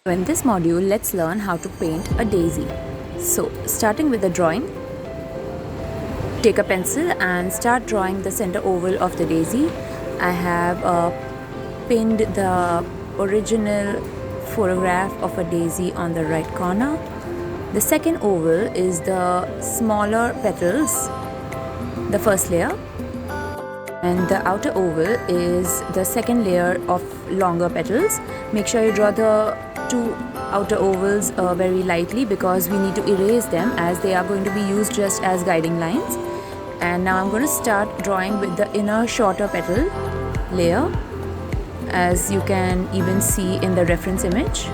So in this module, let's learn how to paint a daisy. So starting with the drawing, take a pencil and start drawing the center oval of the daisy. I have pinned the original photograph of a daisy on the right corner. The second oval is the smaller petals, the first layer, and the outer oval is the second layer of longer petals. Make sure you draw the two outer ovals very lightly because we need to erase them as they are going to be used just as guiding lines. And now I'm going to start drawing with the inner shorter petal layer, as you can even see in the reference image.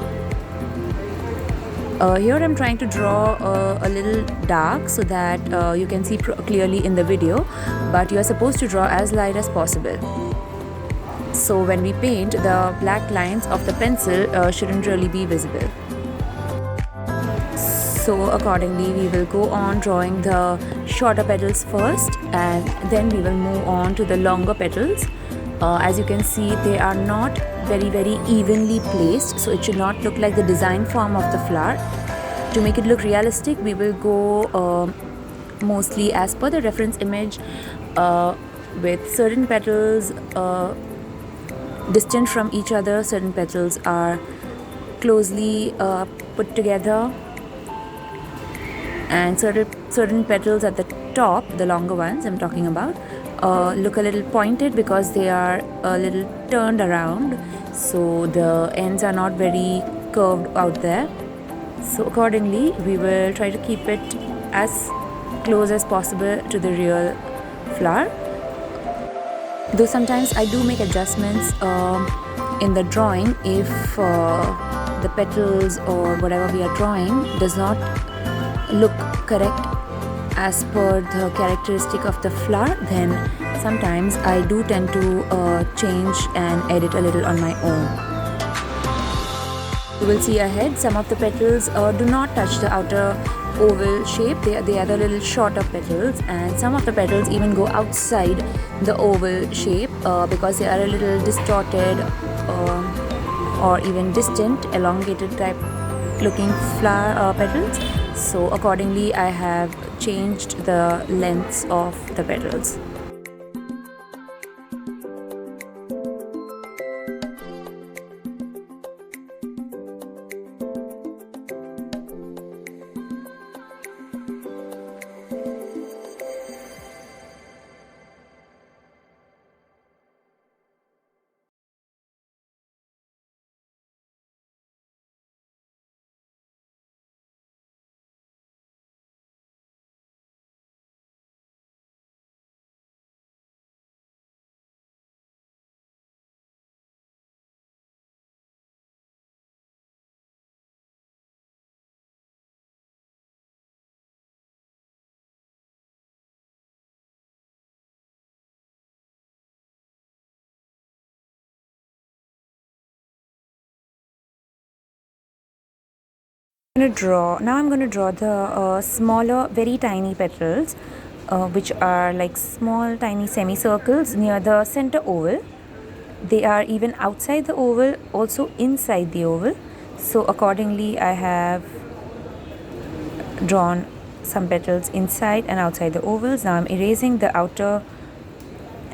Here I'm trying to draw a little dark so that you can see clearly in the video, but you are supposed to draw as light as possible. So when we paint, the black lines of the pencil shouldn't really be visible. So accordingly, we will go on drawing the shorter petals first, and then we will move on to the longer petals. As you can see, they are not very evenly placed, so it should not look like the design form of the flower. To make it look realistic, we will go mostly as per the reference image, with certain petals distant from each other, certain petals are closely put together, and certain petals at the top, the longer ones I'm talking about, look a little pointed because they are a little turned around, so the ends are not very curved out there. So accordingly, we will try to keep it as close as possible to the real flower. Though sometimes I do make adjustments in the drawing if the petals or whatever we are drawing does not look correct as per the characteristic of the flower, then sometimes I do tend to change and edit a little on my own. You will see ahead, some of the petals do not touch the outer oval shape. They are the little shorter petals, and some of the petals even go outside the oval shape because they are a little distorted or even distant, elongated type looking flower petals. So accordingly, I have changed the lengths of the petals. I'm going to draw the smaller, very tiny petals, which are like small tiny semicircles near the center oval. They are even outside the oval, also inside the oval. So accordingly, I have drawn some petals inside and outside the ovals. Now I'm erasing the outer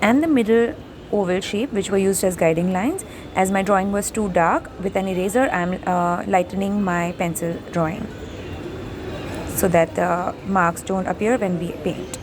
and the middle oval shape, which were used as guiding lines. As my drawing was too dark, with an eraser I'm lightening my pencil drawing so that the marks don't appear when we paint.